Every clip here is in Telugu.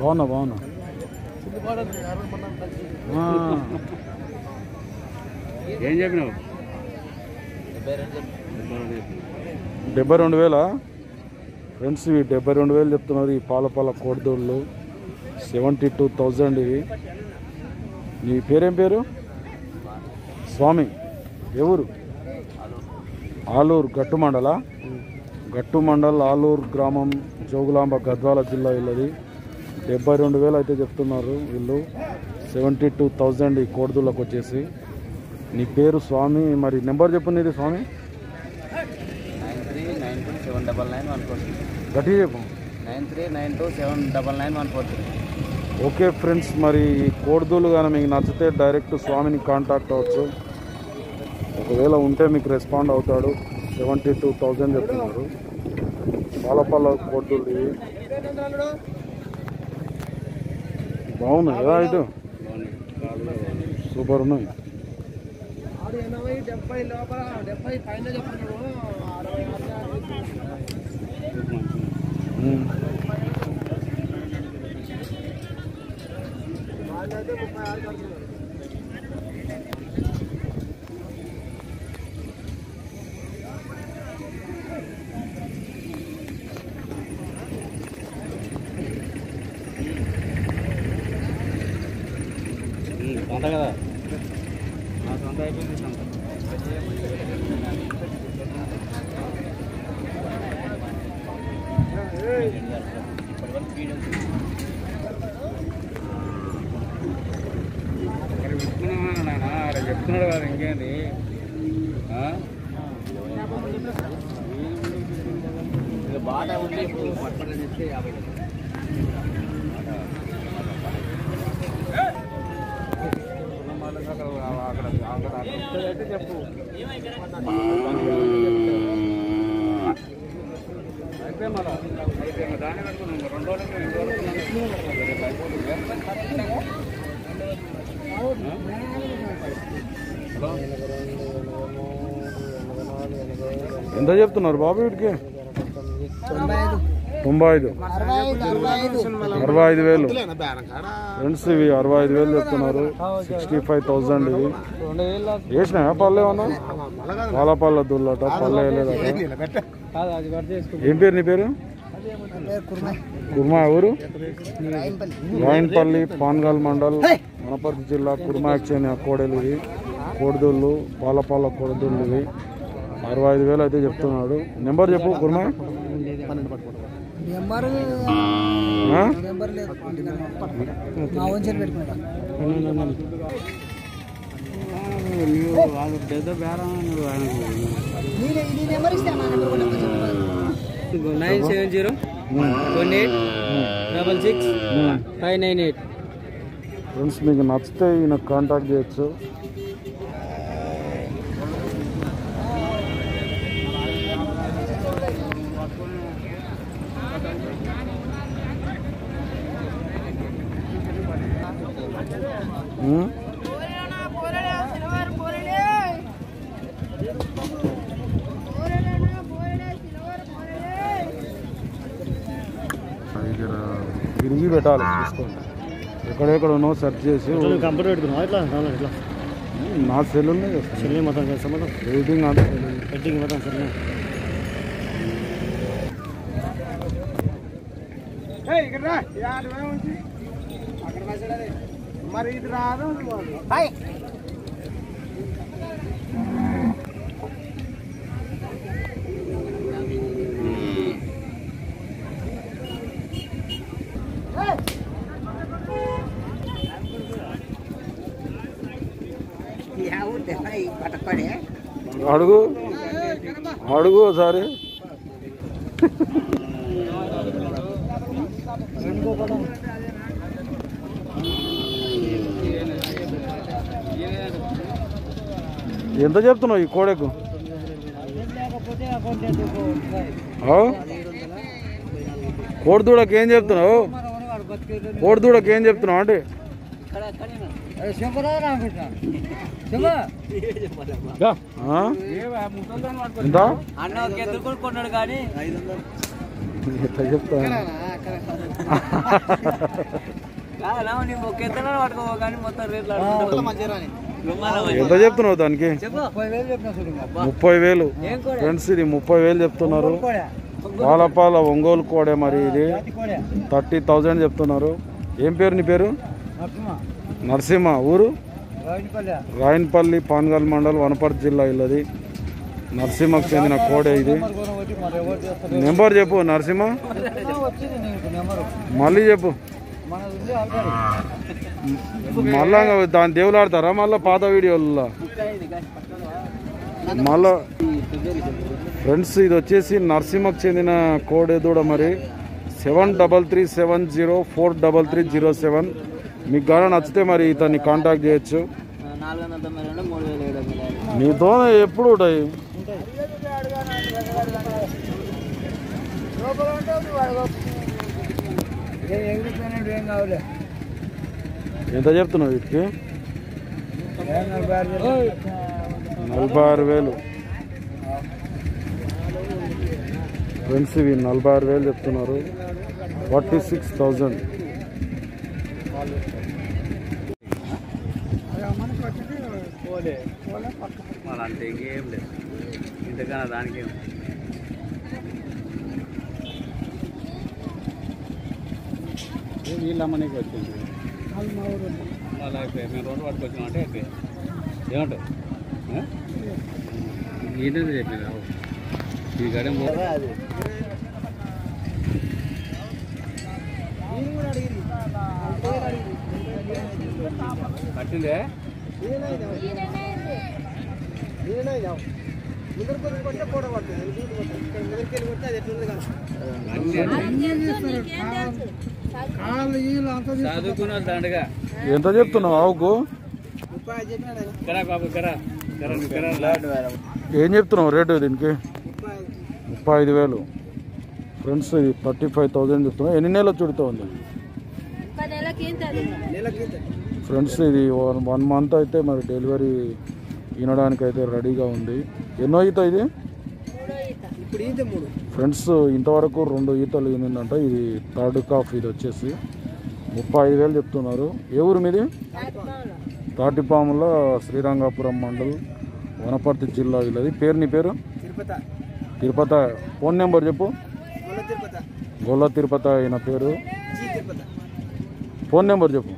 బాగున్నా బాగున్నా ఏం చెప్పినావు 72,000 ఫ్రెండ్స్. ఇవి 72,000 చెప్తున్నారు. ఈ పాల కోడిదోళ్ళు 72,000 ఇవి. నీ పేరేం పేరు? స్వామి. ఎవరు? ఆలూరు గట్టు మండల్ ఆలూరు గ్రామం, జోగులాంబ గద్వాల జిల్లా వీళ్ళది. 72,000 అయితే చెప్తున్నారు వీళ్ళు. 72,000 ఈ కోడిదూళ్ళకు వచ్చేసి. నీ పేరు స్వామి, మరి నెంబర్ చెప్పు నీది స్వామి. 9392799143. గట్టిగా చెప్పు. 9392799143. ఓకే ఫ్రెండ్స్, మరి ఈ కోడిదూళ్ళు కానీ మీకు నచ్చితే డైరెక్ట్ స్వామిని కాంటాక్ట్ అవ్వచ్చు. ఒకవేళ ఉంటే మీకు రెస్పాండ్ అవుతాడు. 72,000 చెప్తున్నారు. పాల కోడిదూళ్ళు ఇవి. బాగున్నాయి కదా? ఇటు సూపర్ ఉన్నాయి. సొంత కదా, నా సొంత అయిపోయింది. సొంత చెప్తున్నాడు కదా, ఇంకేంటి బాగా ఉంటే పట్టుబడి చెప్తే 50. అయితే చెప్పు. అయితే మళ్ళా అయితే దాన్ని కట్టుకున్నాం 2 రోజులకి ఎంత చెప్తున్నారు బాబు వీటికి? 95,000 ఫ్రెండ్స్. ఇవి 65,000 చెప్తున్నారు. 65,000 ఇవి. వేసినాయా పల్లె ఏమన్నా? పాల దుల్లట పల్లె వేయలేదట. ఏం పేరు నీ పేరు? కుర్మా. ఎవరు? రాయన్పల్లి, పాన్గాల్ మండల్, వనపర్తి జిల్లా. కుర్మా ఎక్స్చేంజ్ కోడలు ఇవి. కోడిదూళ్ళు పాల కోడిదూళ్ళు ఇవి. 65,000 అయితే చెప్తున్నాడు. నెంబర్ చెప్పు కుర్మా. పెద్ద బేరం 97018666598. ఫ్రెండ్స్ మీకు నచ్చితే ఈయన కాంటాక్ట్ చేయొచ్చు. తిరిగి పెట్టాలి చూసుకోండి. ఎక్కడెక్కడ ఉన్నో సెర్చ్ చేసి కంప్యూటర్ పెట్టుకున్నావు. ఇట్లా ఇట్లా నా సెల్ సెల్ మొత్తం ఎడిటింగ్ అంటే ఎడిటింగ్ మొత్తం సెల్. మరి ఇది రాదు. అడుగు ఒకసారి. ఎంత చెప్తున్నావు ఈ కోడెకు? కోడిదూడకి ఏం చెప్తున్నావు? కోడిదూడకి ఏం చెప్తున్నావు అంటే ఎంత చెప్తున్నావు దానికి? 30,000 ఫ్రెండ్స్. ఇది 30,000 చెప్తున్నారు. పాలపాల ఒంగోలు కోడే మరి ఇది 30,000 చెప్తున్నారు. ఏం పేరు నీ పేరు? నరసింహ. ఊరు రాయన్పల్లి, పాన్గల్ మండల్, వనపర్తి జిల్లా. ఇల్లది నరసింహకు చెందిన కోడే ఇది. నెంబర్ చెప్పు నరసింహ, మళ్ళీ చెప్పు. మళ్ళా దాని దేవులాడతారా మళ్ళీ పాత వీడియోలలో మళ్ళా? ఫ్రెండ్స్ ఇది వచ్చేసి నరసింహకు చెందిన కోడే దూడ మరి 7337043307. మీకు గాన నచ్చితే మరి ఇతన్ని కాంటాక్ట్ చేయొచ్చు. మీతో ఎప్పుడు ఉంటాయి? ఎంత చెప్తున్నావు వీటికి? 46,000 ఫ్రెండ్స్. ఇవి 46,000 చెప్తున్నారు. 46,000. అంటే ఇంకేం లేదు ఇంతకన్నా దానికి వీళ్ళమ్మనికి వచ్చింది. మళ్ళీ అయిపోయి మేము రోడ్డు పట్టుకొచ్చినాం అంటే అయిపోయి ఏమంటావు? ఏంటంటే చెప్పిన ఈ గడే కట్టిందే ఎంత చెప్తున్నావు ఆవుకు? ఏం చెప్తున్నావు రేటు దీనికి? 35,000 ఫ్రెండ్స్. ఇది 35,000 చెప్తున్నావు. ఎన్ని నెలలు చుడుతూ ఉంది ఫ్రెండ్స్? ఇది 1 మంత్ అయితే మరి డెలివరీ వినడానికి అయితే రెడీగా ఉంది. ఎన్నో ఈత ఇది ఫ్రెండ్స్? ఇంతవరకు 2 ఈతలు ఈనిందంట. ఇది 3rd కాఫ్. ఇది వచ్చేసి 35,000 చెప్తున్నారు. ఏ ఊరు మీది? తాటిపాముల, శ్రీరంగాపురం మండల్, వనపర్తి జిల్లా. వీళ్ళది పేరు. నీ పేరు? తిరుపతి. ఫోన్ నెంబర్ చెప్పు. గొల్ల తిరుపతి అయిన పేరు. ఫోన్ నెంబర్ చెప్పు.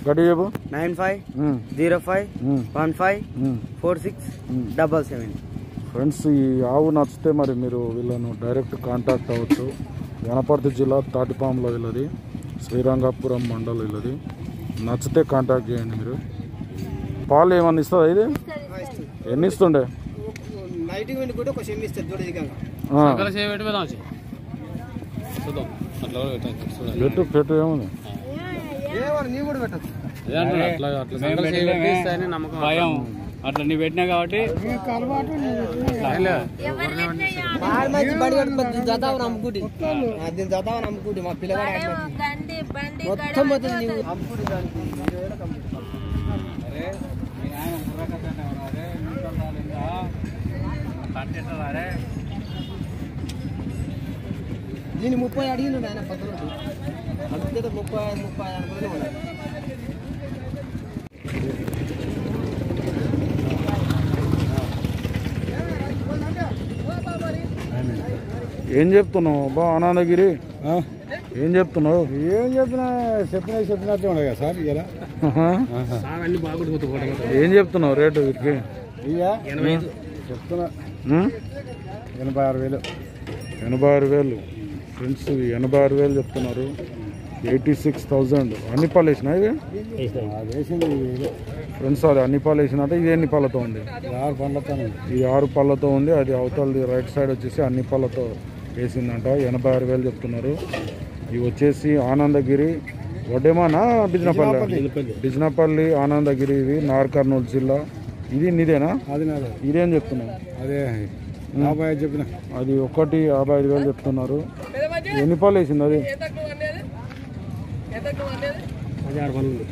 గట్టి చెప్పు. 9505154677. ఫ్రెండ్స్ ఈ ఆవు నచ్చితే మరి మీరు వీళ్ళను డైరెక్ట్ కాంటాక్ట్ అవ్వచ్చు. వనపర్తి జిల్లా తాటిపాములో వీళ్ళది, శ్రీరంగాపురం మండల్ వీళ్ళది. నచ్చితే కాంటాక్ట్ చేయండి మీరు. పాలు ఏమన్నా ఇస్తుందా ఇది? ఎన్ని ఇస్తుండే? పెట్టు పెట్టు. ఏముంది భయం అట్లా నీ పెట్టినా కాబట్టి మా పిల్లగాడు మొత్తం దీన్ని 30 అడిగిన ఆయన 10 రోజులు 30 ఏం చెప్తున్నావు బా ఆనందగిరి? ఏం చెప్తున్నావు? ఏం చెప్పినట్టే ఉన్నాయి కదా సార్. ఇలా ఏం చెప్తున్నావు రేటు వీటికి? చెప్తున్నా 86,000. 86,000 ఫ్రెండ్స్. 86,000 చెప్తున్నారు. 86,000. అన్ని పాలు వేసినా ఇవి ఫ్రెండ్స్? అది అన్ని పాలు వేసినట్టు. ఇది ఎన్ని పాలతో ఉంది? 6 పళ్ళతో. ఇది 6 పళ్ళతో ఉంది. అది అవతలది రైట్ సైడ్ వచ్చేసి అన్ని పళ్ళతో వేసిందంట. 86,000 చెప్తున్నారు. ఇవి వచ్చేసి ఆనందగిరి వడ్డేమానా బిజినపల్లి? బిజినపల్లి ఆనందగిరి. ఇవి నార్ కర్నూలు జిల్లా ఇది నీదేనా? అది నాదే. ఇదేం చెప్తున్నావు? అదే 55 చెప్పిన. అది 1,55,000 చెప్తున్నారు. ఎన్ని పాలు వేసింది అది? 16 పళ్ళు.